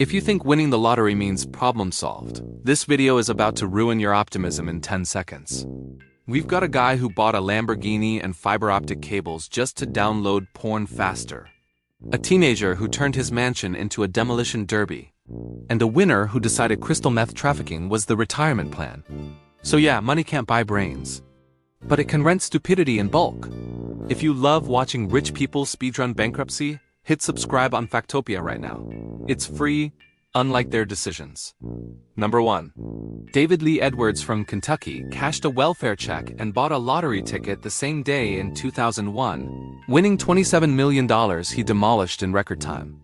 If you think winning the lottery means problem solved, this video is about to ruin your optimism in 10 seconds. We've got a guy who bought a Lamborghini and fiber optic cables just to download porn faster. A teenager who turned his mansion into a demolition derby. And a winner who decided crystal meth trafficking was the retirement plan. So yeah, money can't buy brains. But it can rent stupidity in bulk. If you love watching rich people speedrun bankruptcy, hit subscribe on Factopia right now. It's free, unlike their decisions. Number 1. David Lee Edwards from Kentucky cashed a welfare check and bought a lottery ticket the same day in 2001, winning $27 million he demolished in record time.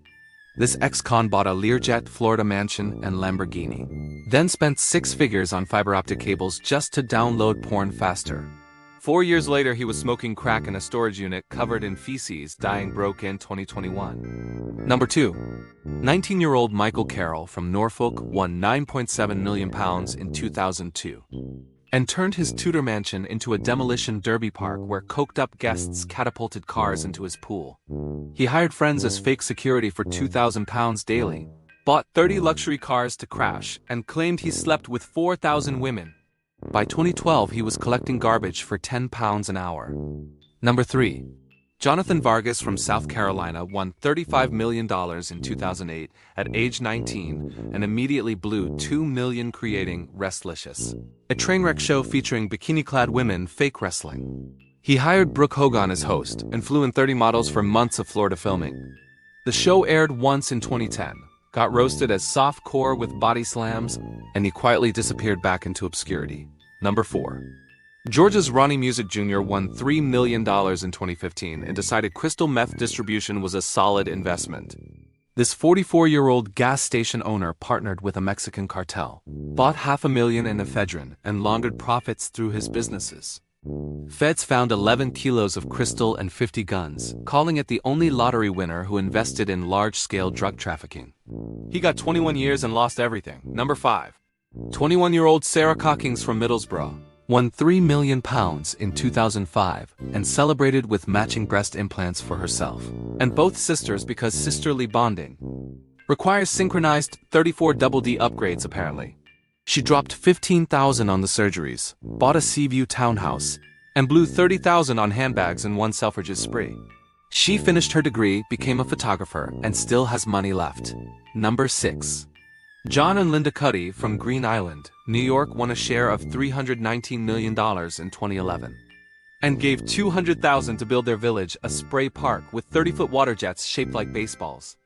This ex-con bought a Learjet, Florida mansion, and Lamborghini, then spent 6 figures on fiber optic cables just to download porn faster. 4 years later, he was smoking crack in a storage unit covered in feces, dying broke in 2021. Number 2. 19-year-old Michael Carroll from Norfolk won £9.7 million in 2002 and turned his Tudor mansion into a demolition derby park where coked-up guests catapulted cars into his pool. He hired friends as fake security for £2,000 daily, bought 30 luxury cars to crash, and claimed he slept with 4,000 women. By 2012, he was collecting garbage for £10 an hour. Number 3. Jonathan Vargas from South Carolina won $35 million in 2008 at age 19 and immediately blew $2 million creating Restlicious, a trainwreck show featuring bikini-clad women fake wrestling. He hired Brooke Hogan as host and flew in 30 models for months of Florida filming. The show aired once in 2010, got roasted as soft core with body slams, and he quietly disappeared back into obscurity. Number 4. Georgia's Ronnie Music Jr. won $3 million in 2015 and decided crystal meth distribution was a solid investment. This 44-year-old gas station owner partnered with a Mexican cartel, bought $500,000 in ephedrine, and laundered profits through his businesses. Feds found 11 kilos of crystal and 50 guns, calling it the only lottery winner who invested in large-scale drug trafficking. He got 21 years and lost everything. Number 5. 21-year-old Sarah Cockings from Middlesbrough won £3 million in 2005 and celebrated with matching breast implants for herself and both sisters because sisterly bonding requires synchronized 34 double D upgrades apparently. She dropped $15,000 on the surgeries, bought a Seaview townhouse, and blew $30,000 on handbags in one Selfridges spree. She finished her degree, became a photographer, and still has money left. Number 6. John and Linda Cuddy from Green Island, New York won a share of $319 million in 2011 and gave $200,000 to build their village a spray park with 30-foot water jets shaped like baseballs.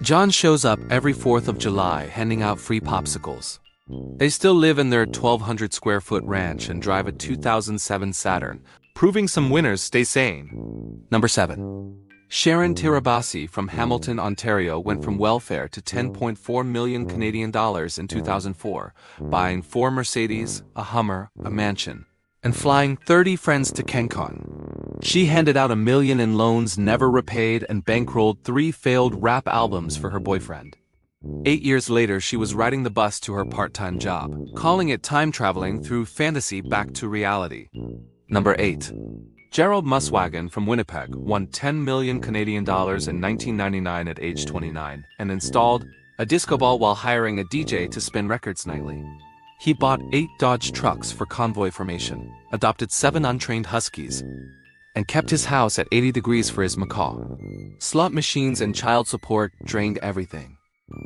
John shows up every 4th of July handing out free popsicles. They still live in their 1,200 square foot ranch and drive a 2007 Saturn, proving some winners stay sane. Number 7. Sharon Tirabassi from Hamilton, Ontario went from welfare to 10.4 million Canadian dollars in 2004, buying 4 Mercedes, a Hummer, a mansion, and flying 30 friends to Cancun. She handed out $1 million in loans never repaid and bankrolled 3 failed rap albums for her boyfriend. 8 years later, she was riding the bus to her part-time job, calling it time traveling through fantasy back to reality. Number 8. Gerald Muswagon from Winnipeg won 10 million Canadian dollars in 1999 at age 29 and installed a disco ball while hiring a DJ to spin records nightly. He bought 8 Dodge trucks for convoy formation, adopted 7 untrained huskies, and kept his house at 80 degrees for his macaw. Slot machines and child support drained everything.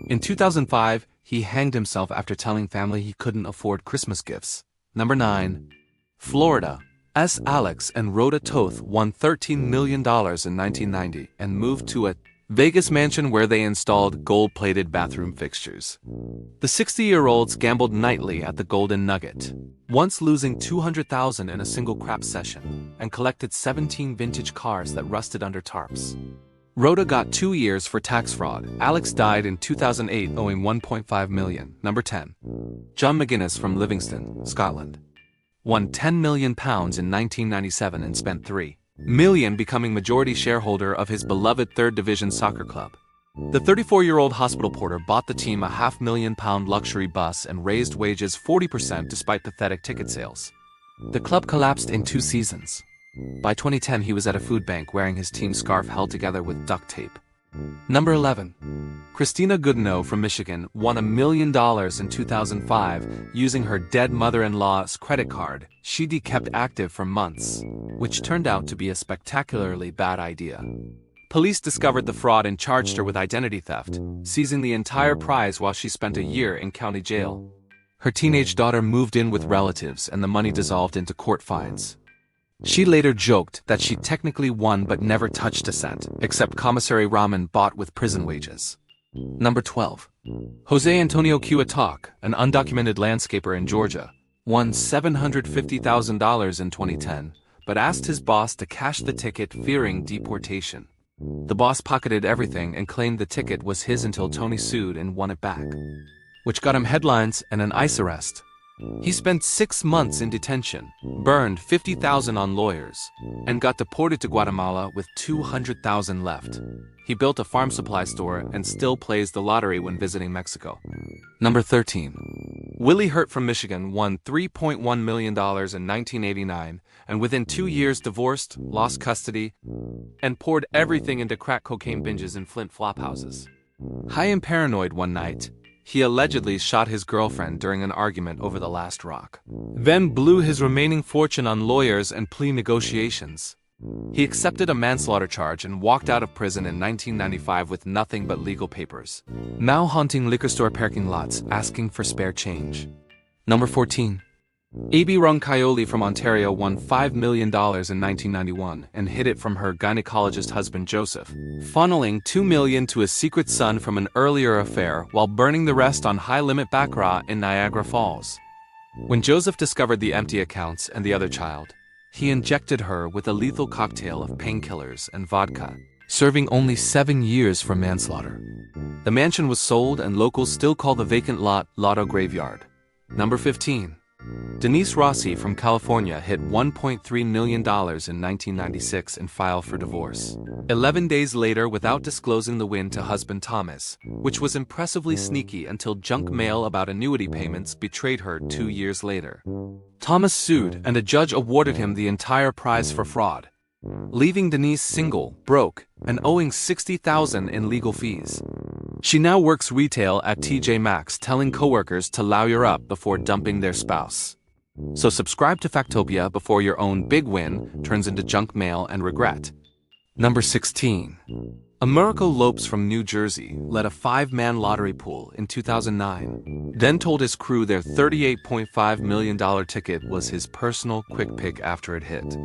In 2005, he hanged himself after telling family he couldn't afford Christmas gifts. Number 9. Florida. S. Alex and Rhoda Toth won $13 million in 1990 and moved to a Vegas mansion where they installed gold-plated bathroom fixtures. The 60-year-olds gambled nightly at the Golden Nugget, once losing $200,000 in a single crap session, and collected 17 vintage cars that rusted under tarps. Rhoda got 2 years for tax fraud. Alex died in 2008 owing $1.5 million. Number 10. John McGuinness from Livingston, Scotland, won £10 million in 1997 and spent $3 million becoming majority shareholder of his beloved 3rd Division soccer club. The 34-year-old hospital porter bought the team a £500,000 luxury bus and raised wages 40% despite pathetic ticket sales. The club collapsed in 2 seasons. By 2010, he was at a food bank wearing his team scarf held together with duct tape. Number 11. Christina Goodenough from Michigan won $1 million in 2005 using her dead mother-in-law's credit card she'd kept active for months, which turned out to be a spectacularly bad idea. Police discovered the fraud and charged her with identity theft, seizing the entire prize while she spent a year in county jail. Her teenage daughter moved in with relatives and the money dissolved into court fines. She later joked that she technically won but never touched a cent, except commissary ramen bought with prison wages. Number 12. Jose Antonio Cuetak, an undocumented landscaper in Georgia, won $750,000 in 2010, but asked his boss to cash the ticket fearing deportation. The boss pocketed everything and claimed the ticket was his until Tony sued and won it back, which got him headlines and an ICE arrest. He spent 6 months in detention, burned $50,000 on lawyers, and got deported to Guatemala with $200,000 left. He built a farm supply store and still plays the lottery when visiting Mexico. Number 13. Willie Hurt from Michigan won $3.1 million in 1989 and within 2 years divorced, lost custody, and poured everything into crack cocaine binges in Flint flophouses. High and paranoid one night, he allegedly shot his girlfriend during an argument over the last rock, then blew his remaining fortune on lawyers and plea negotiations. He accepted a manslaughter charge and walked out of prison in 1995 with nothing but legal papers, now haunting liquor store parking lots asking for spare change. Number 14. A.B. Roncaoli from Ontario won $5 million in 1991 and hid it from her gynecologist husband Joseph, funneling $2 million to a secret son from an earlier affair while burning the rest on high-limit baccarat in Niagara Falls. When Joseph discovered the empty accounts and the other child, he injected her with a lethal cocktail of painkillers and vodka, serving only 7 years for manslaughter. The mansion was sold and locals still call the vacant lot Lotto Graveyard. Number 15. Denise Rossi from California hit $1.3 million in 1996 and filed for divorce. 11 days later without disclosing the win to husband Thomas, which was impressively sneaky until junk mail about annuity payments betrayed her 2 years later. Thomas sued and a judge awarded him the entire prize for fraud, leaving Denise single, broke, and owing $60,000 in legal fees. She now works retail at TJ Maxx, telling coworkers to lawyer up before dumping their spouse. So subscribe to Factopia before your own big win turns into junk mail and regret. Number 16. Americo Lopes from New Jersey led a 5-man lottery pool in 2009, then told his crew their $38.5 million ticket was his personal quick pick after it hit.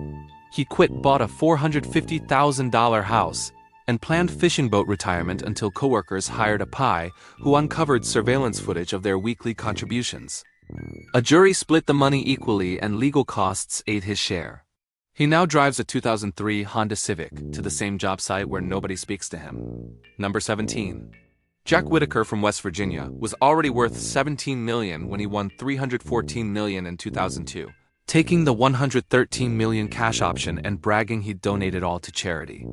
He quit, bought a $450,000 house, and planned fishing boat retirement until coworkers hired a PI who uncovered surveillance footage of their weekly contributions. A jury split the money equally and legal costs ate his share. He now drives a 2003 Honda Civic to the same job site where nobody speaks to him. Number 17. Jack Whitaker from West Virginia was already worth $17 million when he won $314 million in 2002, taking the $113 million cash option and bragging he'd donate it all to charity.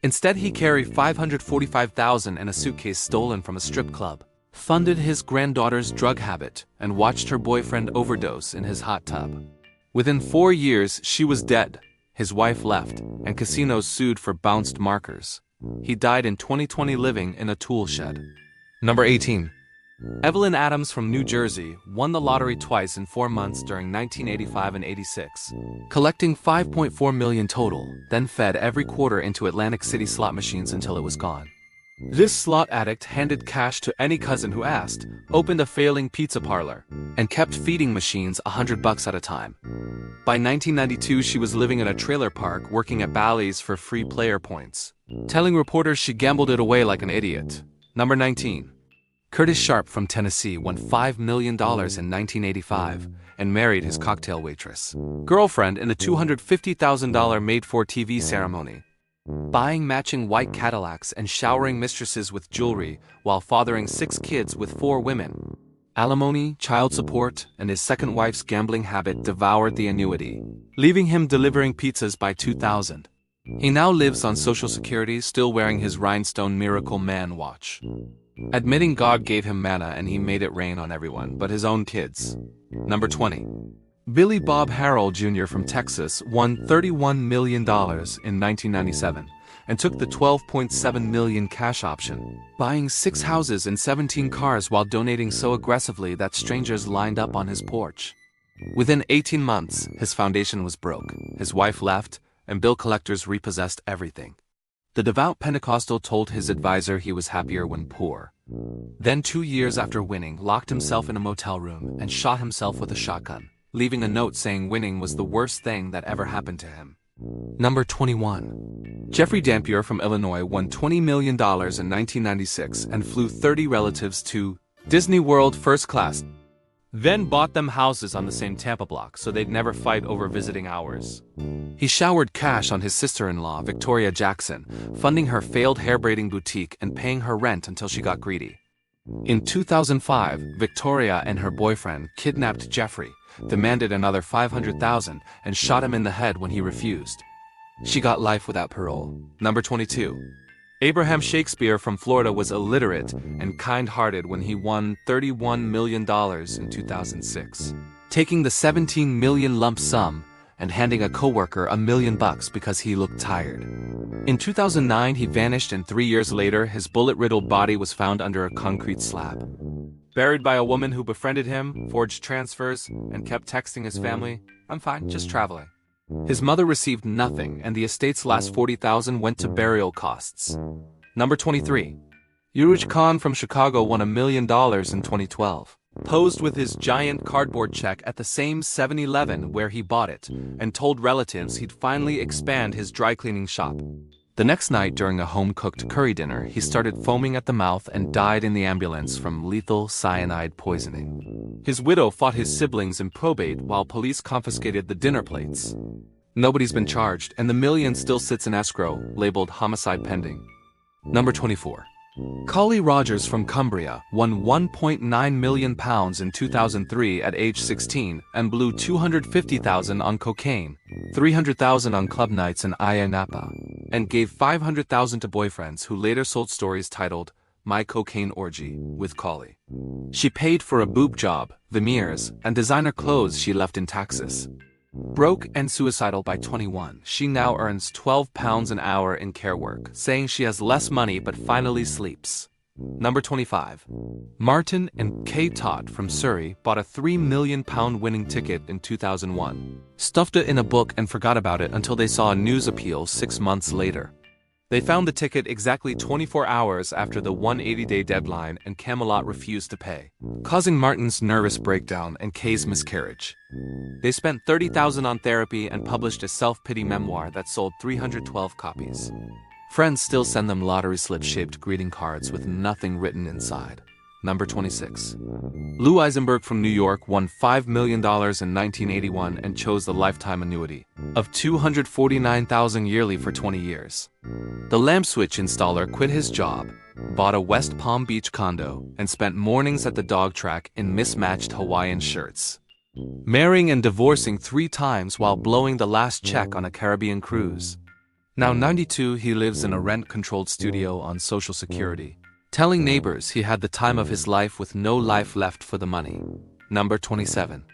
Instead, he carried $545,000 in a suitcase stolen from a strip club, funded his granddaughter's drug habit, and watched her boyfriend overdose in his hot tub. Within 4 years, she was dead, his wife left, and casinos sued for bounced markers. He died in 2020 living in a tool shed. Number 18. Evelyn Adams from New Jersey won the lottery twice in 4 months during 1985 and 86, collecting $5.4 million total, then fed every quarter into Atlantic City slot machines until it was gone. This slot addict handed cash to any cousin who asked, opened a failing pizza parlor, and kept feeding machines $100 at a time. By 1992, she was living in a trailer park working at Bally's for free player points, telling reporters she gambled it away like an idiot. Number 19. Curtis Sharp from Tennessee won $5 million in 1985 and married his cocktail waitress girlfriend in a $250,000 made-for-TV ceremony, buying matching white Cadillacs and showering mistresses with jewelry while fathering 6 kids with 4 women. Alimony, child support, and his second wife's gambling habit devoured the annuity, leaving him delivering pizzas by 2000. He now lives on Social Security, still wearing his rhinestone Miracle Man watch, admitting God gave him manna and he made it rain on everyone but his own kids. Number 20. Billy Bob Harrell Jr. from Texas won $31 million in 1997, and took the $12.7 million cash option, buying 6 houses and 17 cars while donating so aggressively that strangers lined up on his porch. Within 18 months, his foundation was broke, his wife left, and bill collectors repossessed everything. The devout Pentecostal told his advisor he was happier when poor. Then 2 years after winning, locked himself in a motel room and shot himself with a shotgun, leaving a note saying winning was the worst thing that ever happened to him. Number 21. Jeffrey Dampier from Illinois won $20 million in 1996 and flew 30 relatives to Disney World first class, then bought them houses on the same Tampa block so they'd never fight over visiting hours. He showered cash on his sister-in-law, Victoria Jackson, funding her failed hair braiding boutique and paying her rent until she got greedy. In 2005, Victoria and her boyfriend kidnapped Jeffrey, demanded another $500,000, and shot him in the head when he refused. She got life without parole. Number 22. Abraham Shakespeare from Florida was illiterate and kind-hearted when he won $31 million in 2006, taking the $17 million lump sum and handing a coworker $1 million because he looked tired. In 2009, he vanished, and 3 years later, his bullet-riddled body was found under a concrete slab. Buried by a woman who befriended him, forged transfers, and kept texting his family, "I'm fine, just traveling." His mother received nothing, and the estate's last $40,000 went to burial costs. Number 23. Yuruj Khan from Chicago won $1 million in 2012. Posed with his giant cardboard check at the same 7-Eleven where he bought it, and told relatives he'd finally expand his dry cleaning shop. The next night, during a home-cooked curry dinner, he started foaming at the mouth and died in the ambulance from lethal cyanide poisoning. His widow fought his siblings in probate while police confiscated the dinner plates. Nobody's been charged, and the million still sits in escrow, labeled homicide pending. Number 24. Collie Rogers from Cumbria won £1.9 million in 2003 at age 16 and blew $250,000 on cocaine, $300,000 on club nights in Ayia Napa, and gave $500,000 to boyfriends who later sold stories titled "My Cocaine Orgy" with Collie. She paid for a boob job, veneers, and designer clothes she left in Texas. Broke and suicidal by 21, she now earns £12 an hour in care work, saying she has less money but finally sleeps. Number 25. Martin and Kay Todd from Surrey bought a £3 million winning ticket in 2001, stuffed it in a book and forgot about it until they saw a news appeal 6 months later. They found the ticket exactly 24 hours after the 180-day deadline, and Camelot refused to pay, causing Martin's nervous breakdown and Kay's miscarriage. They spent $30,000 on therapy and published a self-pity memoir that sold 312 copies. Friends still send them lottery slip-shaped greeting cards with nothing written inside. Number 26. Lou Eisenberg from New York won $5 million in 1981 and chose the lifetime annuity of $249,000 yearly for 20 years. The lamp switch installer quit his job, bought a West Palm Beach condo, and spent mornings at the dog track in mismatched Hawaiian shirts, marrying and divorcing 3 times while blowing the last check on a Caribbean cruise. Now 92, he lives in a rent-controlled studio on Social Security, telling neighbors he had the time of his life with no life left for the money. Number 27.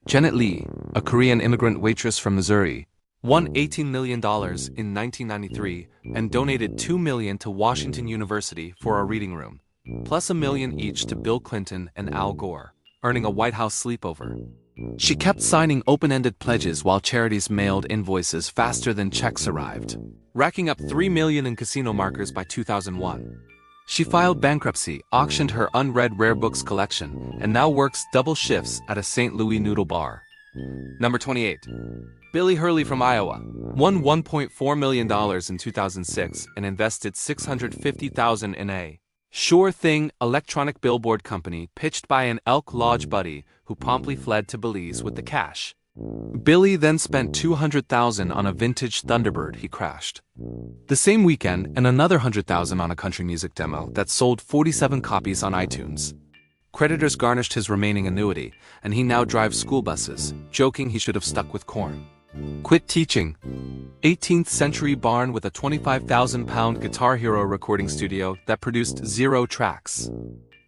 Janet Lee, a Korean immigrant waitress from Missouri, won $18 million in 1993 and donated $2 million to Washington University for a reading room, plus $1 million each to Bill Clinton and Al Gore, earning a White House sleepover. She kept signing open-ended pledges while charities mailed invoices faster than checks arrived, racking up $3 million in casino markers by 2001. She filed bankruptcy, auctioned her unread rare books collection, and now works double shifts at a St. Louis noodle bar. Number 28. Billy Hurley from Iowa won $1.4 million in 2006 and invested $650,000 in a Sure Thing electronic billboard company pitched by an Elk Lodge buddy who promptly fled to Belize with the cash. Billy then spent $200,000 on a vintage Thunderbird he crashed the same weekend, and another $100,000 on a country music demo that sold 47 copies on iTunes. Creditors garnished his remaining annuity, and he now drives school buses, joking he should have stuck with corn. Quit teaching. 18th century barn with a 25,000-pound Guitar Hero recording studio that produced 0 tracks.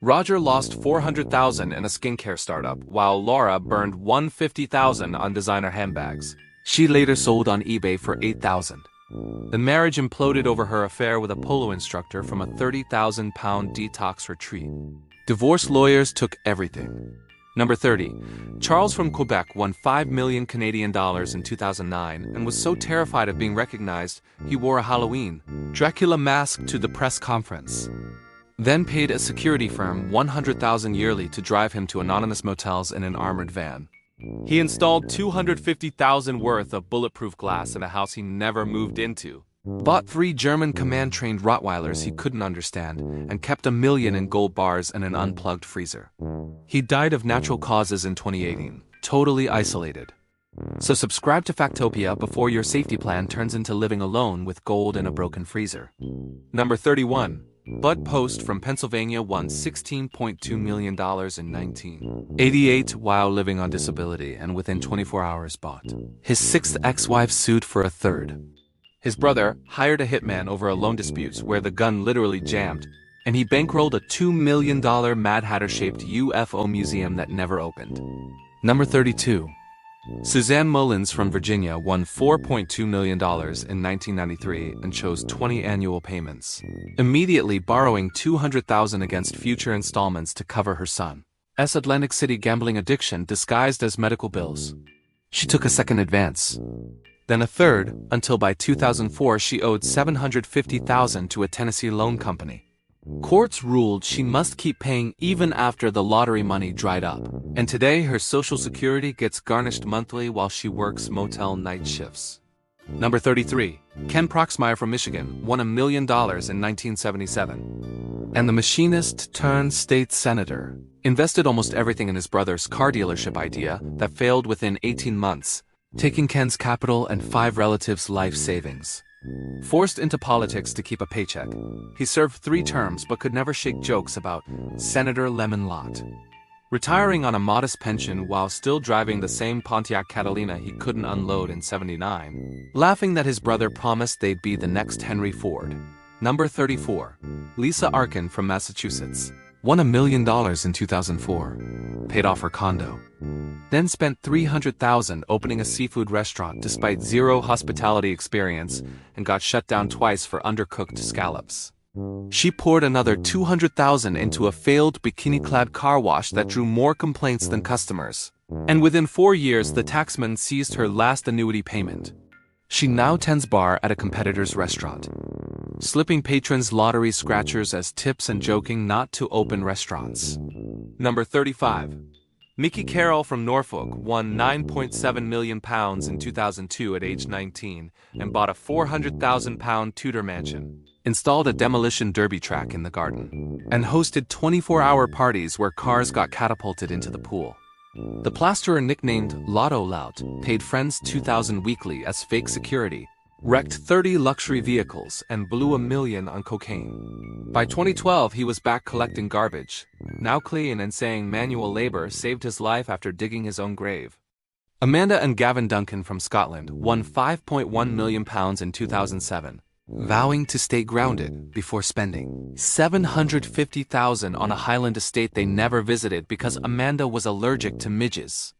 Roger lost $400,000 in a skincare startup, while Laura burned $150,000 on designer handbags. She later sold on eBay for $8,000. The marriage imploded over her affair with a polo instructor from a 30,000-pound detox retreat. Divorce lawyers took everything. Number 30. Charles from Quebec won 5 million Canadian dollars in 2009 and was so terrified of being recognized, he wore a Halloween Dracula mask to the press conference. Then paid a security firm $100,000 yearly to drive him to anonymous motels in an armored van. He installed $250,000 worth of bulletproof glass in a house he never moved into. Bought 3 German command-trained Rottweilers he couldn't understand, and kept $1 million in gold bars and an unplugged freezer. He died of natural causes in 2018, totally isolated. So subscribe to Factopia before your safety plan turns into living alone with gold and a broken freezer. Number 31. Bud Post from Pennsylvania won $16.2 million in 1988 while living on disability and within 24 hours bought his 6th ex-wife sued for a 3rd. His brother hired a hitman over a loan dispute where the gun literally jammed, and he bankrolled a $2 million Mad Hatter-shaped UFO museum that never opened. Number 32. Suzanne Mullins from Virginia won $4.2 million in 1993 and chose 20 annual payments, immediately borrowing $200,000 against future installments to cover her son's Atlantic City gambling addiction disguised as medical bills. She took a second advance, then a third, until by 2004 she owed $750,000 to a Tennessee loan company. Courts ruled she must keep paying even after the lottery money dried up, and today her Social Security gets garnished monthly while she works motel night shifts. Number 33. Ken Proxmire from Michigan won $1 million in 1977. And the machinist turned state senator invested almost everything in his brother's car dealership idea that failed within 18 months, taking Ken's capital and 5 relatives' life savings. Forced into politics to keep a paycheck, he served 3 terms but could never shake jokes about Senator Lemon Lot. Retiring on a modest pension while still driving the same Pontiac Catalina he couldn't unload in '79, laughing that his brother promised they'd be the next Henry Ford. Number 34. Lisa Arkin from Massachusetts won $1 million in 2004, paid off her condo, then spent $300,000 opening a seafood restaurant despite 0 hospitality experience and got shut down twice for undercooked scallops. She poured another $200,000 into a failed bikini-clad car wash that drew more complaints than customers. And within 4 years, the taxman seized her last annuity payment. She now tends bar at a competitor's restaurant, slipping patrons lottery scratchers as tips and joking not to open restaurants. Number 35. Mickey Carroll from Norfolk won £9.7 million in 2002 at age 19 and bought a £400,000 Tudor mansion, installed a demolition derby track in the garden, and hosted 24-hour parties where cars got catapulted into the pool. The plasterer nicknamed Lotto Lout paid friends $2,000 weekly as fake security, wrecked 30 luxury vehicles, and blew $1 million on cocaine. By 2012, he was back collecting garbage, now clean and saying manual labor saved his life after digging his own grave. Amanda and Gavin Duncan from Scotland won £5.1 million in 2007, vowing to stay grounded before spending $750,000 on a Highland estate they never visited because Amanda was allergic to midges.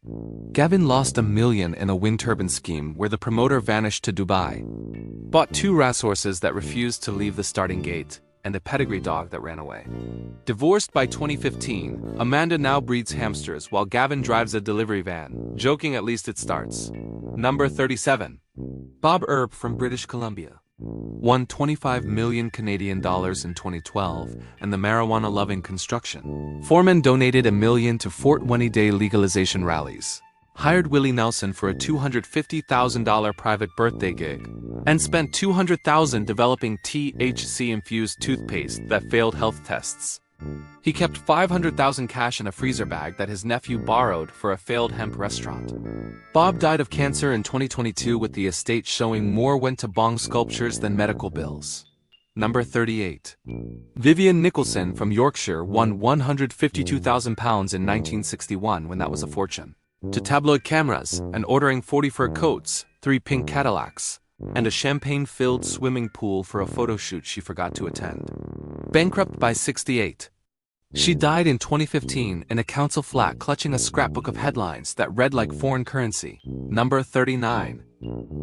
Gavin lost $1 million in a wind turbine scheme where the promoter vanished to Dubai, bought 2 racehorses that refused to leave the starting gate, and a pedigree dog that ran away. Divorced by 2015, Amanda now breeds hamsters while Gavin drives a delivery van, joking at least it starts. Number 37. Bob Erb from British Columbia won 25 million Canadian dollars in 2012 and the marijuana-loving construction foreman donated $1 million to 420-day legalization rallies, hired Willie Nelson for a $250,000 private birthday gig, and spent $200,000 developing THC-infused toothpaste that failed health tests. He kept $500,000 cash in a freezer bag that his nephew borrowed for a failed hemp restaurant. Bob died of cancer in 2022 with the estate showing more went to bong sculptures than medical bills. Number 38. Vivian Nicholson from Yorkshire won £152,000 in 1961 when that was a fortune, to tabloid cameras and ordering 40 fur coats, 3 pink Cadillacs, and a champagne-filled swimming pool for a photo shoot she forgot to attend. Bankrupt by 68. She died in 2015 in a council flat clutching a scrapbook of headlines that read like foreign currency. Number 39.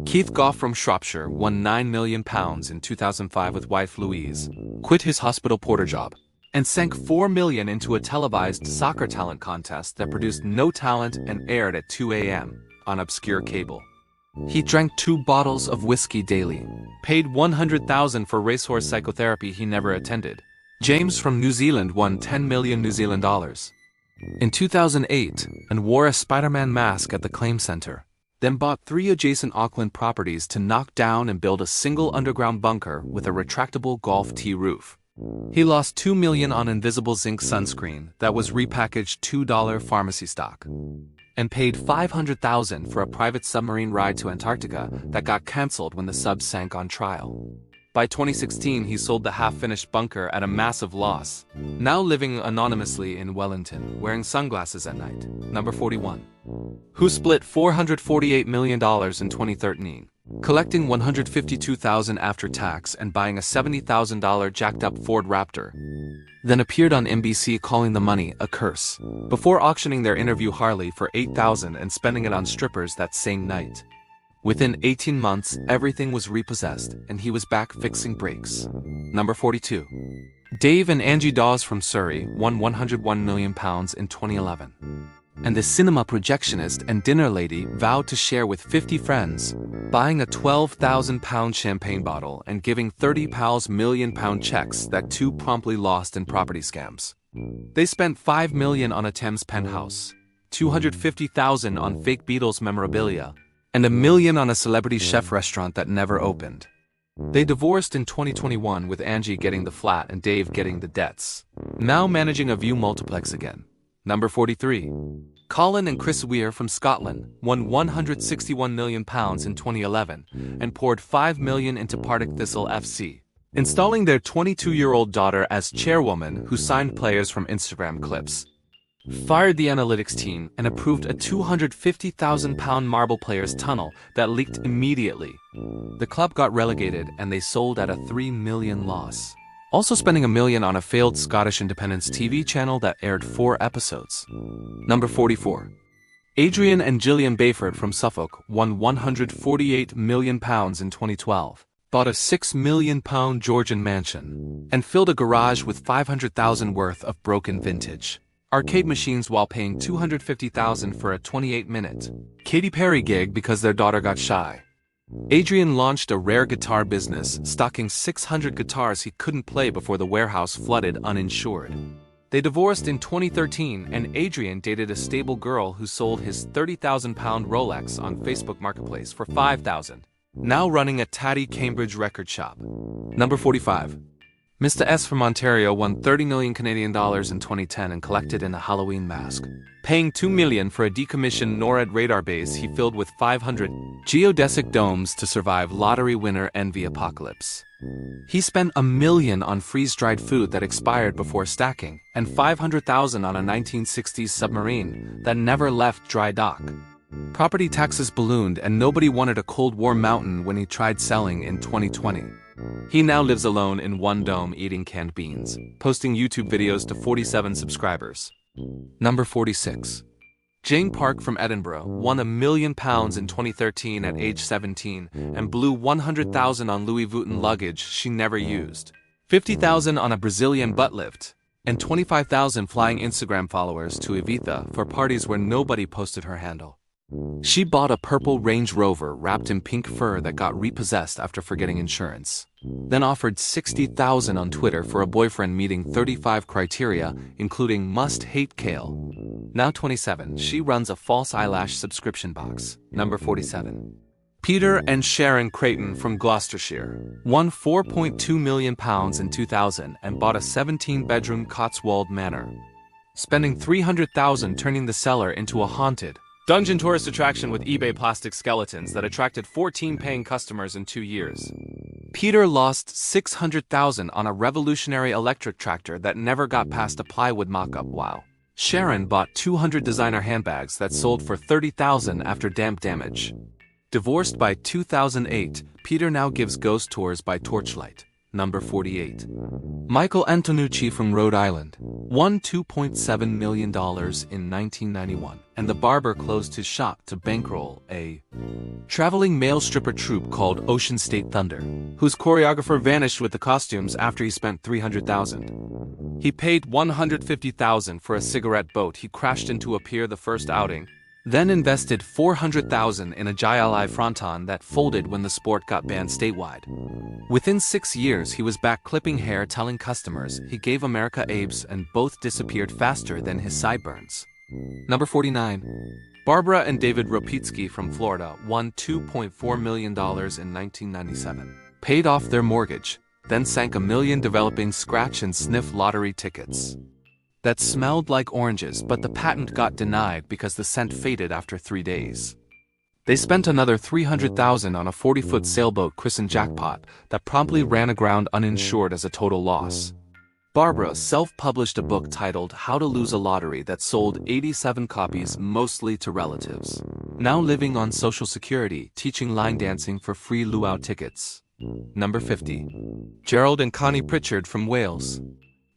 Keith Goff from Shropshire won £9 million in 2005 with wife Louise, quit his hospital porter job, and sank $4 million into a televised soccer talent contest that produced no talent and aired at 2 a.m. on obscure cable. He drank 2 bottles of whiskey daily, paid $100,000 for racehorse psychotherapy he never attended. James from New Zealand won 10 million New Zealand dollars in 2008 and wore a Spider-Man mask at the claim center, then bought 3 adjacent Auckland properties to knock down and build a single underground bunker with a retractable golf tee roof. He lost $2 million on invisible zinc sunscreen that was repackaged $2 pharmacy stock, and paid $500,000 for a private submarine ride to Antarctica that got cancelled when the sub sank on trial. By 2016, he sold the half-finished bunker at a massive loss, now living anonymously in Wellington, wearing sunglasses at night. Number 41. Who split $448 million in 2013, collecting $152,000 after tax and buying a $70,000 jacked-up Ford Raptor, then appeared on NBC calling the money a curse, before auctioning their interview Harley for $8,000 and spending it on strippers that same night. Within 18 months, everything was repossessed, and he was back fixing brakes. Number 42. Dave and Angie Dawes from Surrey won £101 million in 2011. And the cinema projectionist and dinner lady vowed to share with 50 friends, buying a £12,000 champagne bottle and giving 30 pals million-pound checks that 2 promptly lost in property scams. They spent $5 million on a Thames penthouse, $250,000 on fake Beatles memorabilia, and $1 million on a celebrity chef restaurant that never opened. They divorced in 2021 with Angie getting the flat and Dave getting the debts, now managing a View multiplex again. Number 43. Colin and Chris Weir from Scotland won £161 million in 2011 and poured $5 million into Partick Thistle FC, installing their 22-year-old daughter as chairwoman who signed players from Instagram clips, fired the analytics team, and approved a £250,000 marble players tunnel that leaked immediately. The club got relegated and they sold at a $3 million loss, also spending $1 million on a failed Scottish Independence TV channel that aired 4 episodes. Number 44. Adrian and Gillian Bayford from Suffolk won £148 million in 2012, bought a £6 million Georgian mansion, and filled a garage with $500,000 worth of broken vintage arcade machines while paying $250,000 for a 28-minute Katy Perry gig because their daughter got shy. Adrian launched a rare guitar business, stocking 600 guitars he couldn't play before the warehouse flooded uninsured. They divorced in 2013, and Adrian dated a stable girl who sold his £30,000 Rolex on Facebook Marketplace for $5,000, now running a tatty Cambridge record shop. Number 45. Mr. S from Ontario won $30 million Canadian dollars in 2010 and collected in a Halloween mask, paying $2 million for a decommissioned NORAD radar base he filled with 500 geodesic domes to survive lottery winner envy apocalypse. He spent $1 million on freeze-dried food that expired before stacking, and $500,000 on a 1960s submarine that never left dry dock. Property taxes ballooned and nobody wanted a Cold War mountain when he tried selling in 2020. He now lives alone in one dome eating canned beans, posting YouTube videos to 47 subscribers. Number 46. Jane Park from Edinburgh won £1 million in 2013 at age 17 and blew $100,000 on Louis Vuitton luggage she never used, $50,000 on a Brazilian butt lift, and $25,000 flying Instagram followers to Ibiza for parties where nobody posted her handle. She bought a purple Range Rover wrapped in pink fur that got repossessed after forgetting insurance, then offered $60,000 on Twitter for a boyfriend meeting 35 criteria, including must-hate kale. Now 27, she runs a false eyelash subscription box. Number 47. Peter and Sharon Creighton from Gloucestershire won £4.2 million in 2000 and bought a 17-bedroom Cotswold manor, spending $300,000 turning the cellar into a haunted dungeon tourist attraction with eBay plastic skeletons that attracted 14 paying customers in 2 years. Peter lost $600,000 on a revolutionary electric tractor that never got past a plywood mock-up, while Sharon bought 200 designer handbags that sold for $30,000 after damp damage. Divorced by 2008, Peter now gives ghost tours by torchlight. Number 48. Michael Antonucci from Rhode Island won $2.7 million in 1991, and the barber closed his shop to bankroll a traveling male stripper troupe called Ocean State Thunder, whose choreographer vanished with the costumes after he spent $300,000. He paid $150,000 for a cigarette boat he crashed into a pier the first outing, then invested $400,000 in a Jai fronton that folded when the sport got banned statewide. Within 6 years, he was back clipping hair, telling customers he gave America AIDS, and both disappeared faster than his sideburns. Number 49. Barbara and David Ropitsky from Florida won $2.4 million in 1997, paid off their mortgage, then sank $1 million developing scratch and sniff lottery tickets that smelled like oranges, but the patent got denied because the scent faded after 3 days. They spent another $300,000 on a 40-foot sailboat christened Jackpot that promptly ran aground uninsured as a total loss. Barbara self-published a book titled How to Lose a Lottery that sold 87 copies, mostly to relatives. Now living on Social Security, teaching line dancing for free luau tickets. Number 50. Gerald and Connie Pritchard from Wales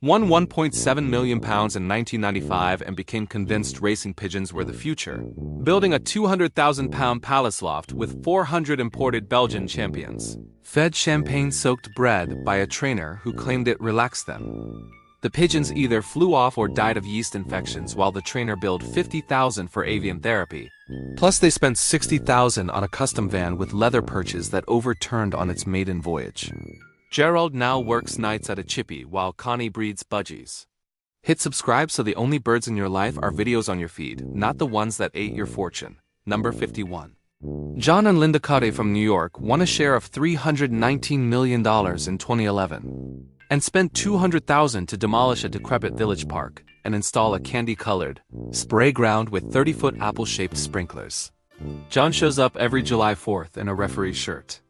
won £1.7 million in 1995 and became convinced racing pigeons were the future, building a £200,000 palace loft with 400 imported Belgian champions, fed champagne-soaked bread by a trainer who claimed it relaxed them. The pigeons either flew off or died of yeast infections, while the trainer billed $50,000 for avian therapy. Plus, they spent $60,000 on a custom van with leather perches that overturned on its maiden voyage. Gerald now works nights at a chippy while Connie breeds budgies. Hit subscribe so the only birds in your life are videos on your feed, not the ones that ate your fortune. Number 51. John and Linda Cotte from New York won a share of $319 million in 2011 and spent $200,000 to demolish a decrepit village park and install a candy-colored spray ground with 30-foot apple-shaped sprinklers. John shows up every July 4th in a referee shirt,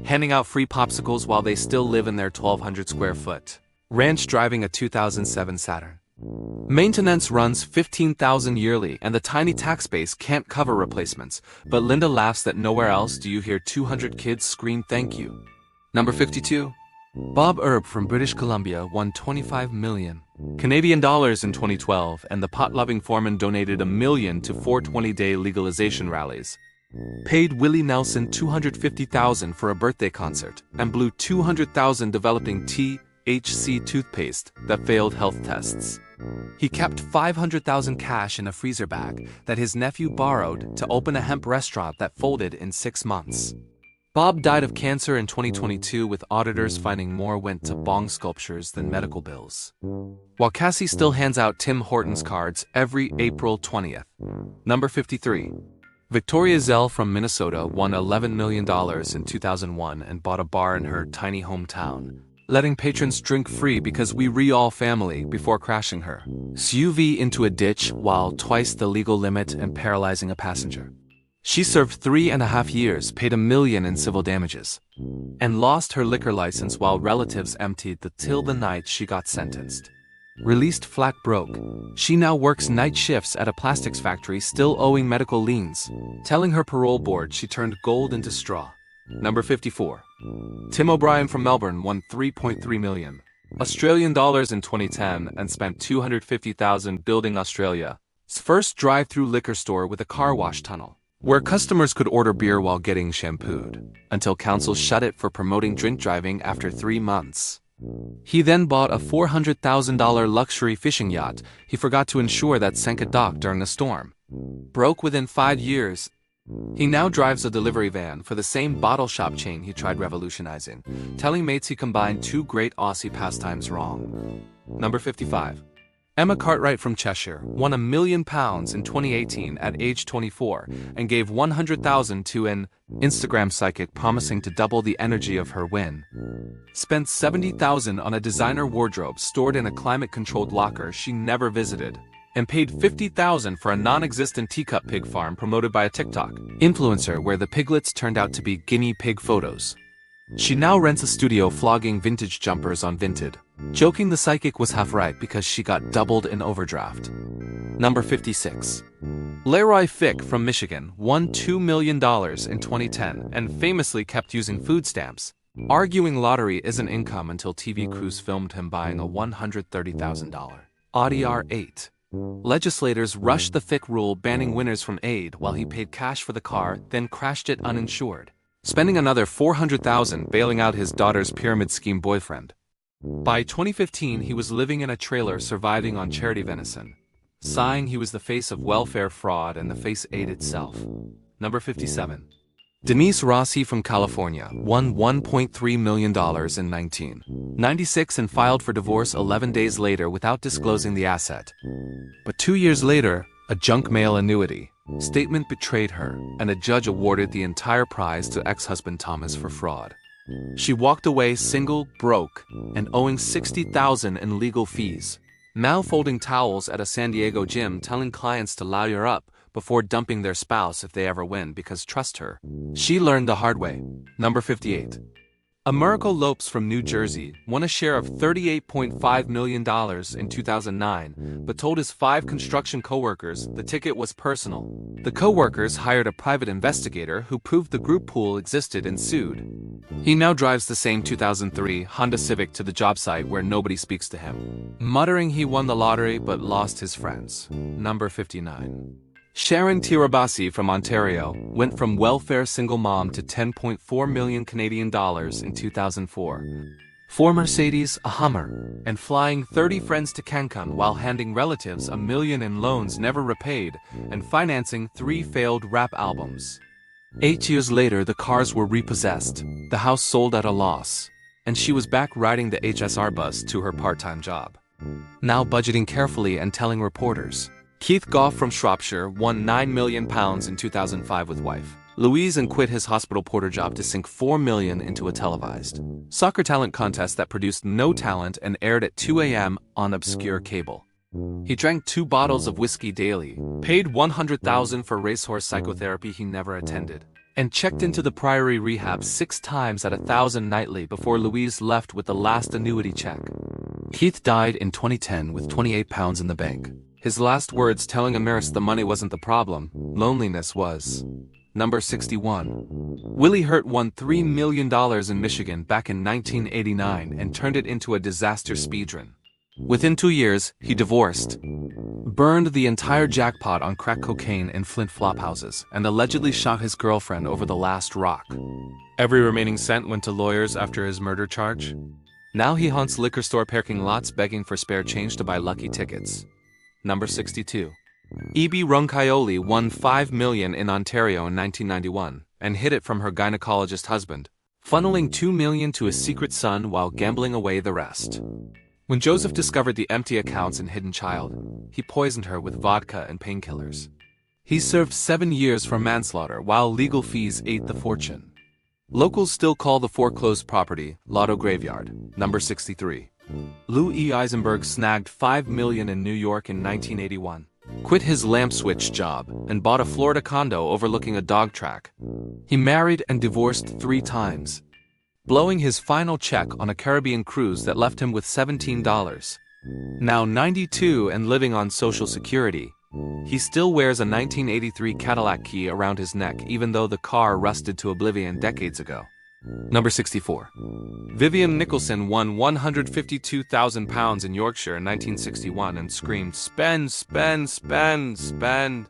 handing out free popsicles while they still live in their 1,200 square foot ranch driving a 2007 Saturn. Maintenance runs $15,000 yearly and the tiny tax base can't cover replacements, but Linda laughs that nowhere else do you hear 200 kids scream thank you. Number 52. Bob Erb from British Columbia won $25 million Canadian dollars in 2012, and the pot-loving foreman donated $1 million to 420-day legalization rallies, paid Willie Nelson $250,000 for a birthday concert, and blew $200,000 developing THC toothpaste that failed health tests. He kept $500,000 cash in a freezer bag that his nephew borrowed to open a hemp restaurant that folded in 6 months. Bob died of cancer in 2022, with auditors finding more went to bong sculptures than medical bills, while Cassie still hands out Tim Hortons cards every April 20th. Number 53. Victoria Zell from Minnesota won $11 million in 2001 and bought a bar in her tiny hometown, letting patrons drink free because we all family before crashing her SUV into a ditch while twice the legal limit and paralyzing a passenger. She served 3.5 years, paid $1 million in civil damages, and lost her liquor license while relatives emptied the till the night she got sentenced. Released flat broke, she now works night shifts at a plastics factory, still owing medical liens, telling her parole board she turned gold into straw. Number 54. Tim O'Brien from Melbourne won $3.3 million Australian dollars in 2010 and spent $250,000 building Australia's first drive-through liquor store with a car wash tunnel, where customers could order beer while getting shampooed, until council shut it for promoting drink driving after 3 months. He then bought a $400,000 luxury fishing yacht he forgot to insure that sank a dock during a storm. Broke within 5 years, he now drives a delivery van for the same bottle shop chain he tried revolutionizing, telling mates he combined 2 great Aussie pastimes wrong. Number 55. Emma Cartwright from Cheshire won £1 million in 2018 at age 24 and gave $100,000 to an Instagram psychic promising to double the energy of her win. Spent $70,000 on a designer wardrobe stored in a climate-controlled locker she never visited, and paid $50,000 for a non-existent teacup pig farm promoted by a TikTok influencer where the piglets turned out to be guinea pig photos. She now rents a studio flogging vintage jumpers on Vinted, joking the psychic was half right because she got doubled in overdraft. Number 56. Leroy Fick from Michigan won $2 million in 2010 and famously kept using food stamps, Arguing lottery isn't income until TV crews filmed him buying a $130,000 Audi R8. Legislators rushed the FIC rule banning winners from aid while he paid cash for the car, then crashed it uninsured, spending another $400,000 bailing out his daughter's pyramid scheme boyfriend. By 2015, he was living in a trailer surviving on charity venison, sighing he was the face of welfare fraud and the face aid itself. Number 57. Denise Rossi from California won $1.3 million in 1996 and filed for divorce 11 days later without disclosing the asset. But 2 years later, a junk mail annuity statement betrayed her, and a judge awarded the entire prize to ex-husband Thomas for fraud. She walked away single, broke, and owing $60,000 in legal fees, now folding towels at a San Diego gym, telling clients to lawyer up before dumping their spouse if they ever win, because trust her, she learned the hard way. Number 58. Americo Lopes from New Jersey won a share of $38.5 million in 2009, but told his 5 construction coworkers the ticket was personal. The coworkers hired a private investigator who proved the group pool existed and sued. He now drives the same 2003 Honda Civic to the job site where nobody speaks to him, muttering he won the lottery but lost his friends. Number 59. Sharon Tirabassi from Ontario went from welfare single mom to 10.4 million Canadian dollars in 2004. 4 Mercedes, a Hummer, and flying 30 friends to Cancun while handing relatives $1 million in loans never repaid and financing 3 failed rap albums. 8 years later, the cars were repossessed, the house sold at a loss, and she was back riding the HSR bus to her part-time job. Now budgeting carefully and telling reporters. Keith Goff from Shropshire won £9 million in 2005 with wife Louise and quit his hospital porter job to sink $4 million into a televised soccer talent contest that produced no talent and aired at 2 a.m. on obscure cable. He drank 2 bottles of whiskey daily, paid $100,000 for racehorse psychotherapy he never attended, and checked into the Priory rehab 6 times at $1,000 nightly before Louise left with the last annuity check. Keith died in 2010 with £28 in the bank. His last words telling Amiris the money wasn't the problem, loneliness was. Number 61. Willie Hurt won $3 million in Michigan back in 1989 and turned it into a disaster speedrun. Within 2 years, he divorced, burned the entire jackpot on crack cocaine in Flint flop houses, and allegedly shot his girlfriend over the last rock. Every remaining cent went to lawyers after his murder charge. Now he haunts liquor store parking lots begging for spare change to buy lucky tickets. Number 62. E.B. Roncaioli won $5 million in Ontario in 1991 and hid it from her gynecologist husband, funneling $2 million to his secret son while gambling away the rest. When Joseph discovered the empty accounts and hidden child, he poisoned her with vodka and painkillers. He served 7 years for manslaughter while legal fees ate the fortune. Locals still call the foreclosed property Lotto Graveyard. Number 63. Lou E. Eisenberg snagged $5 million in New York in 1981, quit his lamp switch job, and bought a Florida condo overlooking a dog track. He married and divorced 3 times, blowing his final check on a Caribbean cruise that left him with $17. Now 92 and living on Social Security, he still wears a 1983 Cadillac key around his neck even though the car rusted to oblivion decades ago. Number 64. Vivian Nicholson won £152,000 in Yorkshire in 1961 and screamed, "Spend, spend, spend, spend,"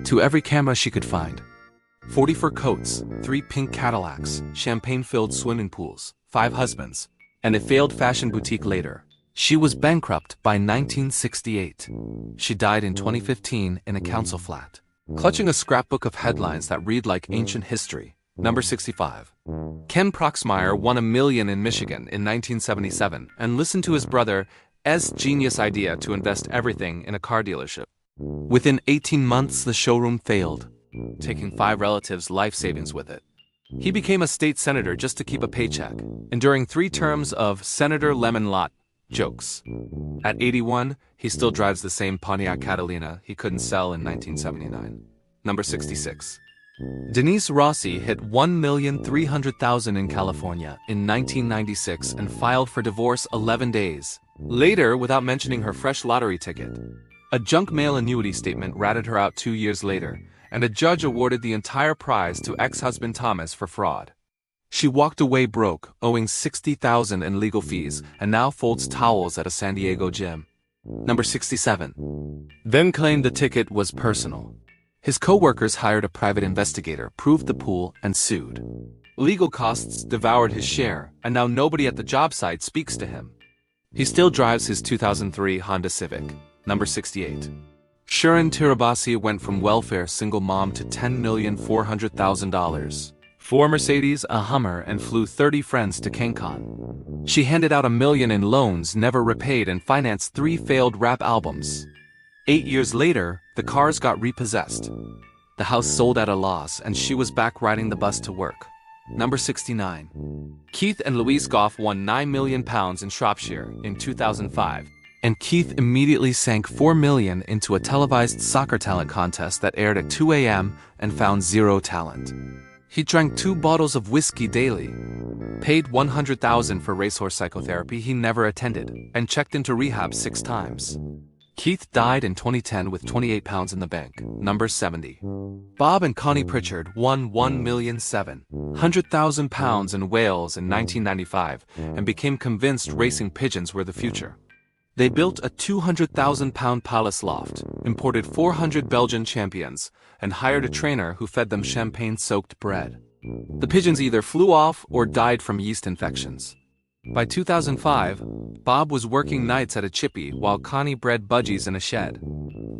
to every camera she could find. 40 fur coats, 3 pink Cadillacs, champagne-filled swimming pools, 5 husbands, and a failed fashion boutique later. She was bankrupt by 1968. She died in 2015 in a council flat, clutching a scrapbook of headlines that read like ancient history. Number 65. Ken Proxmire won $1 million in Michigan in 1977 and listened to his brother's genius idea to invest everything in a car dealership. Within 18 months, the showroom failed, taking 5 relatives' life savings with it. He became a state senator just to keep a paycheck, enduring 3 terms of Senator Lemon Lot jokes. At 81, he still drives the same Pontiac Catalina he couldn't sell in 1979. Number 66. Denise Rossi hit $1,300,000 in California in 1996 and filed for divorce 11 days later without mentioning her fresh lottery ticket. A junk mail annuity statement ratted her out 2 years later, and a judge awarded the entire prize to ex-husband Thomas for fraud. She walked away broke, owing $60,000 in legal fees, and now folds towels at a San Diego gym. Number 67. Then claimed the ticket was personal. His co-workers hired a private investigator, proved the pool, and sued. Legal costs devoured his share, and now nobody at the job site speaks to him. He still drives his 2003 Honda Civic. Number 68. Sharon Tirabassi went from welfare single mom to $10,400,000. 4 Mercedes, a Hummer, and flew 30 friends to CanCon. She handed out $1 million in loans never repaid and financed 3 failed rap albums. 8 years later, the cars got repossessed. The house sold at a loss, and she was back riding the bus to work. Number 69. Keith and Louise Goff won £9 million in Shropshire in 2005, and Keith immediately sank $4 million into a televised soccer talent contest that aired at 2 a.m. and found 0 talent. He drank 2 bottles of whiskey daily, paid $100,000 for racehorse psychotherapy he never attended, and checked into rehab 6 times. Keith died in 2010 with £28 in the bank. Number 70. Bob and Connie Pritchard won £1,700,000 in Wales in 1995 and became convinced racing pigeons were the future. They built a 200,000-pound palace loft, imported 400 Belgian champions, and hired a trainer who fed them champagne-soaked bread. The pigeons either flew off or died from yeast infections. By 2005, Bob was working nights at a chippy while Connie bred budgies in a shed.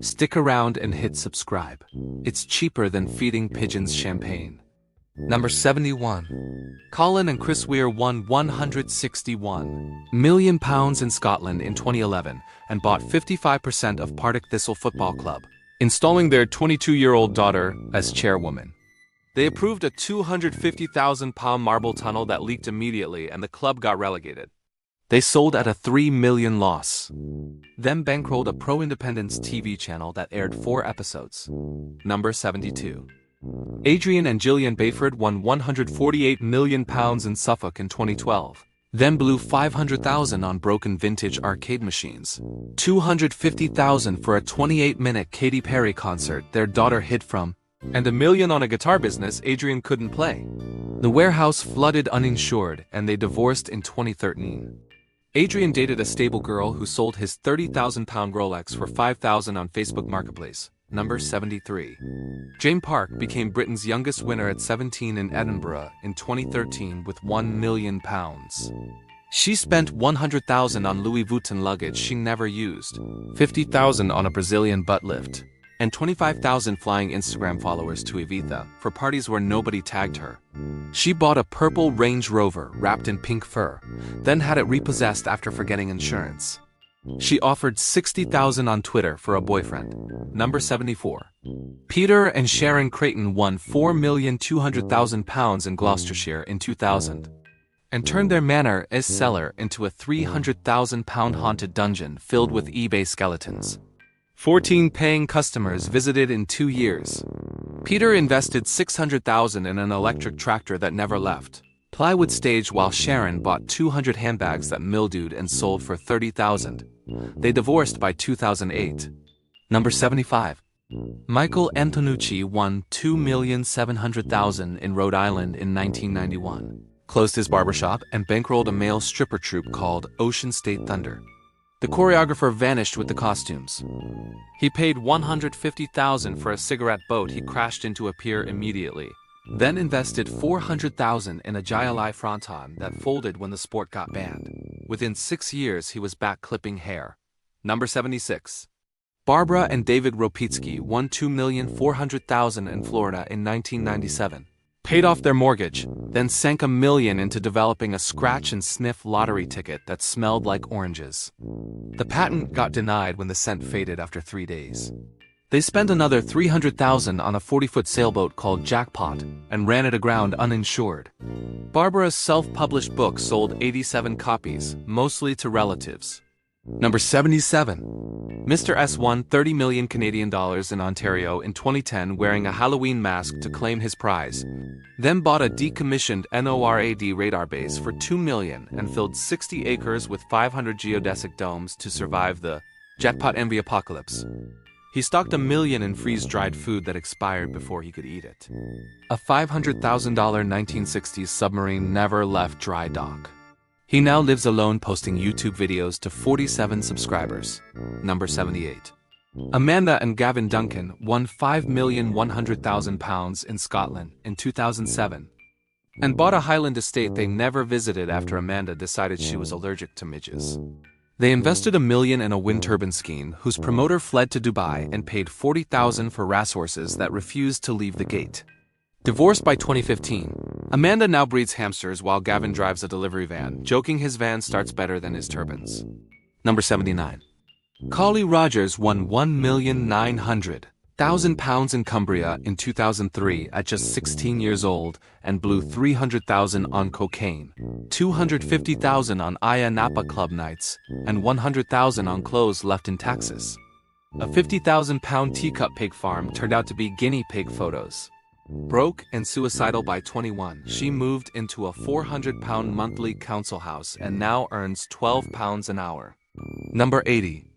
Stick around and hit subscribe. It's cheaper than feeding pigeons champagne. Number 71. Colin and Chris Weir won £161 million in Scotland in 2011 and bought 55% of Partick Thistle Football Club, installing their 22-year-old daughter as chairwoman. They approved a £250,000 marble tunnel that leaked immediately and the club got relegated. They sold at a $3 million loss. Then bankrolled a pro-independence TV channel that aired 4 episodes. Number 72. Adrian and Gillian Bayford won £148 million in Suffolk in 2012. Then blew $500,000 on broken vintage arcade machines. $250,000 for a 28-minute Katy Perry concert their daughter hid from, and $1 million on a guitar business Adrian couldn't play. The warehouse flooded uninsured, and they divorced in 2013. Adrian dated a stable girl who sold his £30,000 Rolex for $5,000 on Facebook Marketplace. Number 73. Jane Park became Britain's youngest winner at 17 in Edinburgh in 2013 with £1 million. She spent $100,000 on Louis Vuitton luggage she never used, $50,000 on a Brazilian butt lift, and $25,000 flying Instagram followers to Ibiza for parties where nobody tagged her. She bought a purple Range Rover wrapped in pink fur, then had it repossessed after forgetting insurance. She offered $60,000 on Twitter for a boyfriend. Number 74. Peter and Sharon Creighton won £4,200,000 in Gloucestershire in 2000 and turned their manor as cellar into a £300,000 haunted dungeon filled with eBay skeletons. 14 paying customers visited in 2 years. Peter invested $600,000 in an electric tractor that never left. Plywood stage while Sharon bought 200 handbags that mildewed and sold for $30,000. They divorced by 2008. Number 75. Michael Antonucci won $2,700,000 in Rhode Island in 1991, closed his barbershop, and bankrolled a male stripper troupe called Ocean State Thunder. The choreographer vanished with the costumes. He paid $150,000 for a cigarette boat he crashed into a pier immediately, then invested $400,000 in a Gialli fronton that folded when the sport got banned. Within 6 years, he was back clipping hair. Number 76. Barbara and David Ropitsky won $2,400,000 in Florida in 1997. Paid off their mortgage, then sank $1 million into developing a scratch-and-sniff lottery ticket that smelled like oranges. The patent got denied when the scent faded after 3 days. They spent another $300,000 on a 40-foot sailboat called Jackpot and ran it aground uninsured. Barbara's self-published book sold 87 copies, mostly to relatives. Number 77. Mr. S won 30 million Canadian dollars in Ontario in 2010 wearing a Halloween mask to claim his prize, then bought a decommissioned NORAD radar base for $2 million and filled 60 acres with 500 geodesic domes to survive the Jackpot Envy apocalypse. He stocked 1 million in freeze-dried food that expired before he could eat it. A $500,000 1960s submarine never left dry dock. He now lives alone, posting YouTube videos to 47 subscribers. Number 78. Amanda and Gavin Duncan won £5,100,000 in Scotland in 2007 and bought a Highland estate they never visited after Amanda decided she was allergic to midges. They invested $1 million in a wind turbine scheme whose promoter fled to Dubai and paid $40,000 for racehorses that refused to leave the gate. Divorced by 2015, Amanda now breeds hamsters while Gavin drives a delivery van, joking his van starts better than his turbines. Number 79. Collie Rogers won £1,900,000 in Cumbria in 2003 at just 16 years old and blew $300,000 on cocaine, $250,000 on Aya Napa club nights, and $100,000 on clothes left in Texas. A 50,000-pound teacup pig farm turned out to be guinea pig photos. Broke and suicidal by 21, she moved into a £400 monthly council house and now earns £12 an hour. Number 80.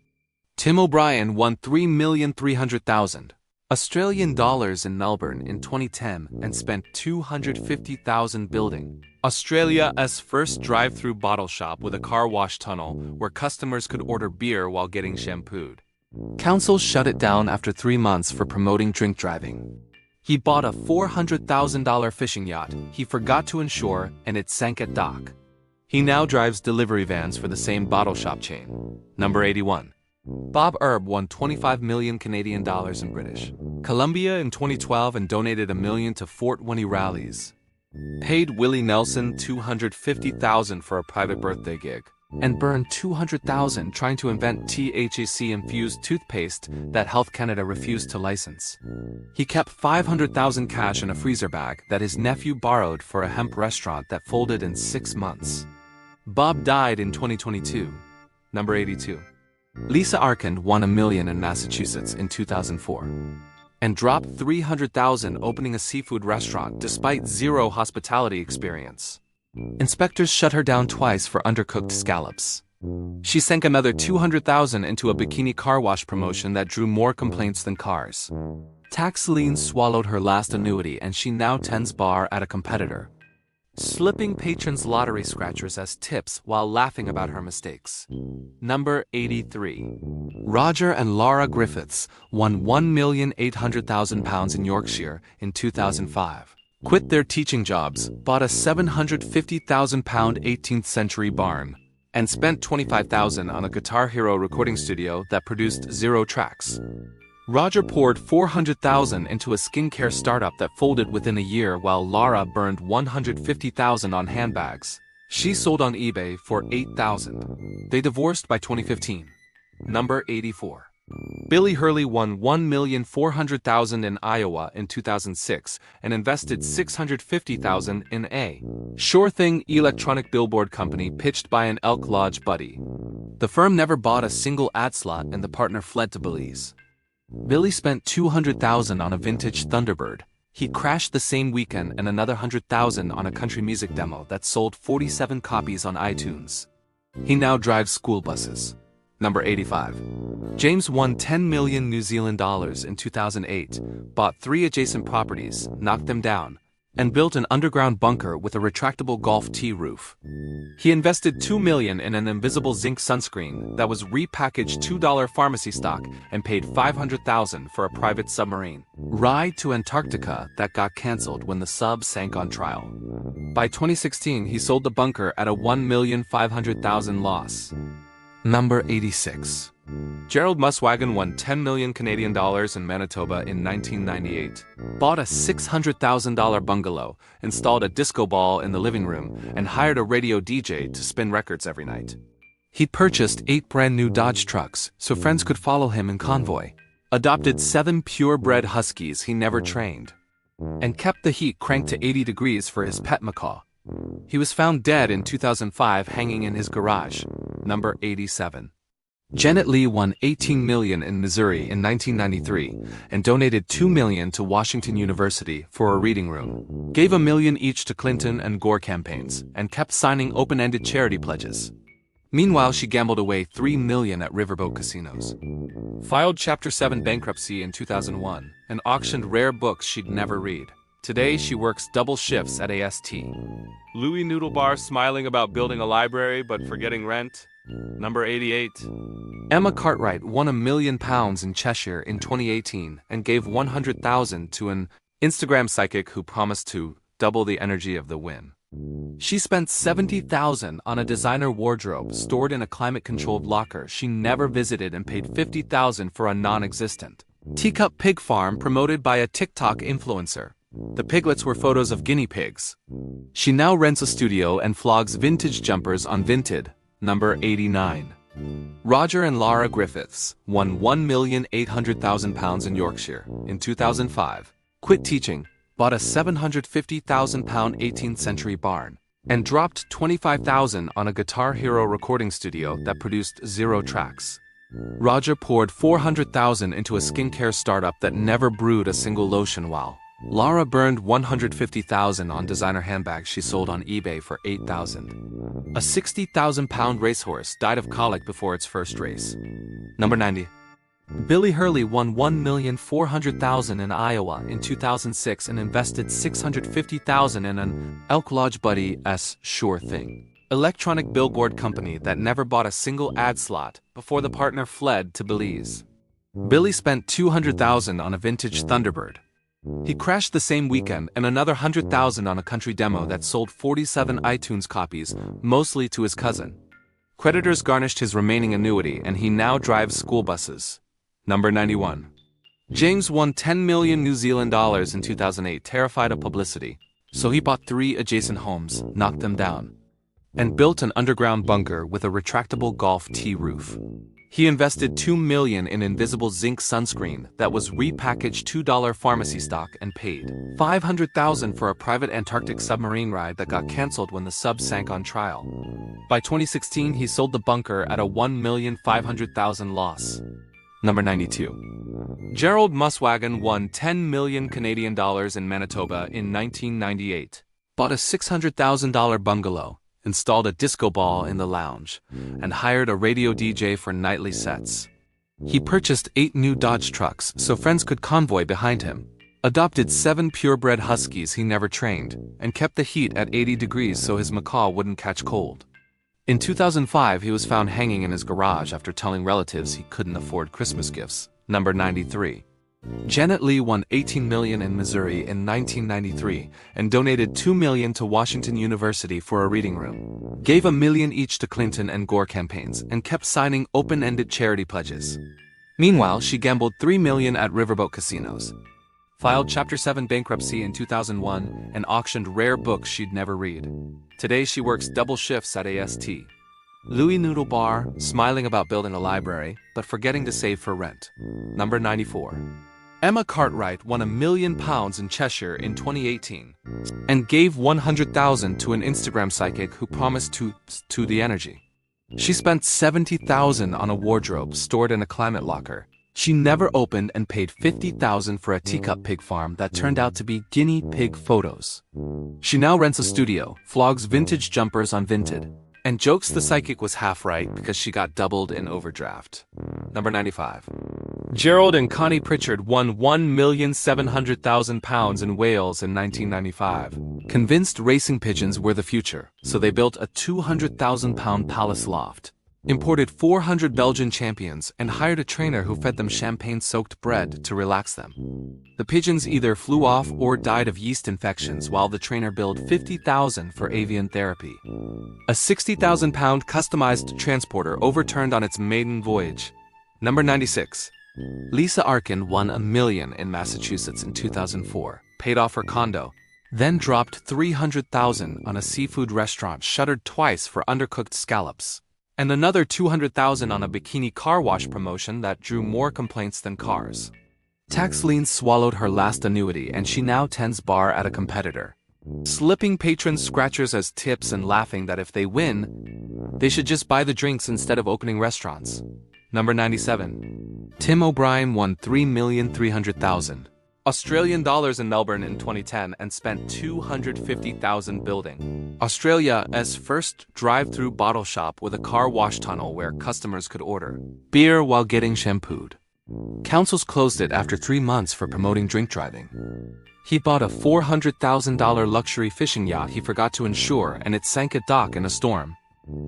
Tim O'Brien won $3,300,000 Australian dollars in Melbourne in 2010 and spent $250,000 building Australia's first drive-through bottle shop with a car wash tunnel where customers could order beer while getting shampooed. Council shut it down after 3 months for promoting drink driving. He bought a $400,000 fishing yacht he forgot to insure and it sank at dock. He now drives delivery vans for the same bottle shop chain. Number 81. Bob Erb won 25 million Canadian dollars in British Columbia in 2012 and donated $1 million to Fort Winnie rallies. Paid Willie Nelson $250,000 for a private birthday gig. And burned $200,000 trying to invent THC-infused toothpaste that Health Canada refused to license. He kept $500,000 cash in a freezer bag that his nephew borrowed for a hemp restaurant that folded in 6 months. Bob died in 2022. Number 82. Lisa Arkand won $1 million in Massachusetts in 2004 and dropped $300,000 opening a seafood restaurant despite zero hospitality experience. Inspectors shut her down twice for undercooked scallops. She sank another $200,000 into a bikini car wash promotion that drew more complaints than cars. Tax liens swallowed her last annuity and she now tends bar at a competitor, slipping patrons lottery scratchers as tips while laughing about her mistakes. Number 83. Roger and Laura Griffiths won £1,800,000 in Yorkshire in 2005. Quit their teaching jobs, bought a £750,000 18th century barn, and spent $25,000 on a Guitar Hero recording studio that produced 0 tracks. Roger poured $400,000 into a skincare startup that folded within a year while Laura burned $150,000 on handbags she sold on eBay for $8,000. They divorced by 2015. Number 84. Billy Hurley won $1,400,000 in Iowa in 2006 and invested $650,000 in a Sure Thing electronic billboard company pitched by an Elk Lodge buddy. The firm never bought a single ad slot and the partner fled to Belize. Billy spent $200,000 on a vintage Thunderbird. He crashed the same weekend and another $100,000 on a country music demo that sold 47 copies on iTunes. He now drives school buses. Number 85. James won 10 million New Zealand dollars in 2008, bought 3 adjacent properties, knocked them down, and built an underground bunker with a retractable golf tee roof. He invested $2 million in an invisible zinc sunscreen that was repackaged $2 pharmacy stock and paid $500,000 for a private submarine ride to Antarctica that got cancelled when the sub sank on trial. By 2016, he sold the bunker at a $1,500,000 loss. Number 86. Gerald Muswagon won 10 million Canadian dollars in Manitoba in 1998, bought a $600,000 bungalow, installed a disco ball in the living room, and hired a radio DJ to spin records every night. He purchased 8 brand new Dodge trucks so friends could follow him in convoy, adopted 7 purebred huskies he never trained, and kept the heat cranked to 80 degrees for his pet macaw. He was found dead in 2005 hanging in his garage. Number 87. Janet Leigh won $18 million in Missouri in 1993 and donated $2 million to Washington University for a reading room, gave $1 million each to Clinton and Gore campaigns, and kept signing open-ended charity pledges. Meanwhile, she gambled away $3 million at riverboat casinos. Filed Chapter 7 bankruptcy in 2001 and auctioned rare books she'd never read. Today, she works double shifts at AST. Louis Noodle Bar smiling about building a library but forgetting rent. Number 88. Emma Cartwright won £1 million in Cheshire in 2018 and gave $100,000 to an Instagram psychic who promised to double the energy of the win. She spent $70,000 on a designer wardrobe stored in a climate-controlled locker she never visited and paid $50,000 for a non-existent teacup pig farm promoted by a TikTok influencer. The piglets were photos of guinea pigs. She now rents a studio and flogs vintage jumpers on Vinted. Number 89. Roger and Laura Griffiths won £1,800,000 in Yorkshire in 2005, quit teaching, bought a £750,000 18th century barn, and dropped $25,000 on a Guitar Hero recording studio that produced 0 tracks. Roger poured $400,000 into a skincare startup that never brewed a single lotion, while Laura burned $150,000 on designer handbags she sold on eBay for $8,000. A 60,000-pound racehorse died of colic before its first race. Number 90. Billy Hurley won $1,400,000 in Iowa in 2006 and invested $650,000 in an Elk Lodge Buddy's Sure Thing electronic billboard company that never bought a single ad slot before the partner fled to Belize. Billy spent $200,000 on a vintage Thunderbird. He crashed the same weekend and another $100,000 on a country demo that sold 47 iTunes copies, mostly to his cousin. Creditors garnished his remaining annuity and he now drives school buses. Number 91. James won $10 million New Zealand dollars in 2008, terrified of publicity, so he bought 3 adjacent homes, knocked them down, and built an underground bunker with a retractable golf tee roof. He invested $2 million in invisible zinc sunscreen that was repackaged $2 pharmacy stock and paid $500,000 for a private Antarctic submarine ride that got cancelled when the sub sank on trial. By 2016, he sold the bunker at a $1,500,000 loss. Number 92. Gerald Muswagon won 10 million Canadian dollars in Manitoba in 1998, bought a $600,000 bungalow, installed a disco ball in the lounge, and hired a radio DJ for nightly sets. He purchased 8 new Dodge trucks so friends could convoy behind him, adopted 7 purebred huskies he never trained, and kept the heat at 80 degrees so his macaw wouldn't catch cold. In 2005, he was found hanging in his garage after telling relatives he couldn't afford Christmas gifts. Number 93. Janet Leigh won $18 million in Missouri in 1993 and donated $2 million to Washington University for a reading room, gave $1 million each to Clinton and Gore campaigns, and kept signing open-ended charity pledges. Meanwhile, she gambled $3 million at riverboat casinos, filed Chapter 7 bankruptcy in 2001, and auctioned rare books she'd never read. Today she works double shifts at AST. Louis Noodle Bar, smiling about building a library, but forgetting to save for rent. Number 94. Emma Cartwright won £1 million in Cheshire in 2018 and gave $100,000 to an Instagram psychic who promised to the energy. She spent $70,000 on a wardrobe stored in a climate locker she never opened and paid $50,000 for a teacup pig farm that turned out to be guinea pig photos. She now rents a studio, flogs vintage jumpers on Vinted, and jokes the psychic was half right because she got doubled in overdraft. Number 95. Gerald and Connie Pritchard won £1,700,000 in Wales in 1995. Convinced racing pigeons were the future, so they built a £200,000 palace loft, imported 400 Belgian champions, and hired a trainer who fed them champagne-soaked bread to relax them. The pigeons either flew off or died of yeast infections while the trainer billed $50,000 for avian therapy. A 60,000-pound customized transporter overturned on its maiden voyage. Number 96. Lisa Arkin won $1 million in Massachusetts in 2004, paid off her condo, then dropped $300,000 on a seafood restaurant shuttered twice for undercooked scallops, and another $200,000 on a bikini car wash promotion that drew more complaints than cars. Tax liens swallowed her last annuity and she now tends bar at a competitor, slipping patrons scratchers as tips and laughing that if they win, they should just buy the drinks instead of opening restaurants. Number 97. Tim O'Brien won $3,300,000. Australian dollars in Melbourne in 2010 and spent 250,000 building Australia's first drive-through bottle shop with a car wash tunnel where customers could order beer while getting shampooed. Councils closed it after 3 months for promoting drink driving. He bought a $400,000 luxury fishing yacht he forgot to insure and it sank at dock in a storm.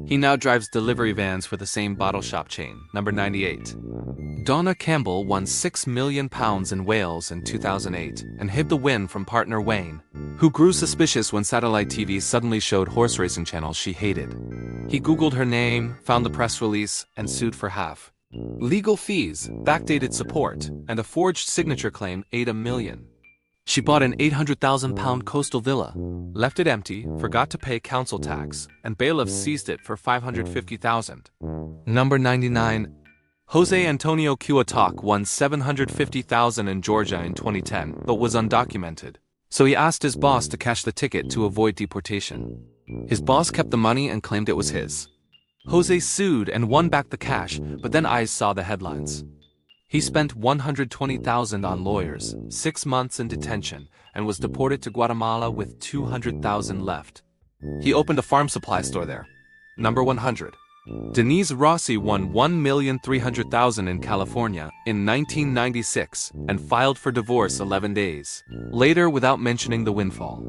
He now drives delivery vans for the same bottle shop chain. Number 98. Donna Campbell won £6 million in Wales in 2008 and hid the win from partner Wayne, who grew suspicious when satellite TV suddenly showed horse racing channels she hated. He Googled her name, found the press release, and sued for half. Legal fees, backdated support, and a forged signature claim $8 million. She bought an £800,000 coastal villa, left it empty, forgot to pay council tax, and bailiffs seized it for $550,000. Number 99. Jose Antonio Cuetak won $750,000 in Georgia in 2010, but was undocumented. So he asked his boss to cash the ticket to avoid deportation. His boss kept the money and claimed it was his. Jose sued and won back the cash, but then eyes saw the headlines. He spent $120,000 on lawyers, 6 months in detention, and was deported to Guatemala with $200,000 left. He opened a farm supply store there. Number 100. Denise Rossi won $1,300,000 in California in 1996 and filed for divorce 11 days later without mentioning the windfall.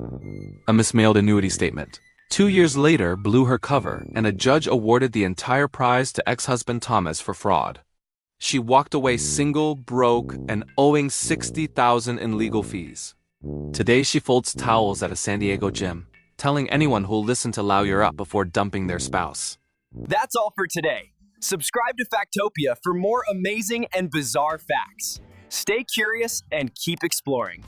A mismailed annuity statement. 2 years later blew her cover, and a judge awarded the entire prize to ex-husband Thomas for fraud. She walked away single, broke, and owing $60,000 in legal fees. Today she folds towels at a San Diego gym, telling anyone who'll listen to Lawyer Up before dumping their spouse. That's all for today. Subscribe to Factopia for more amazing and bizarre facts. Stay curious and keep exploring.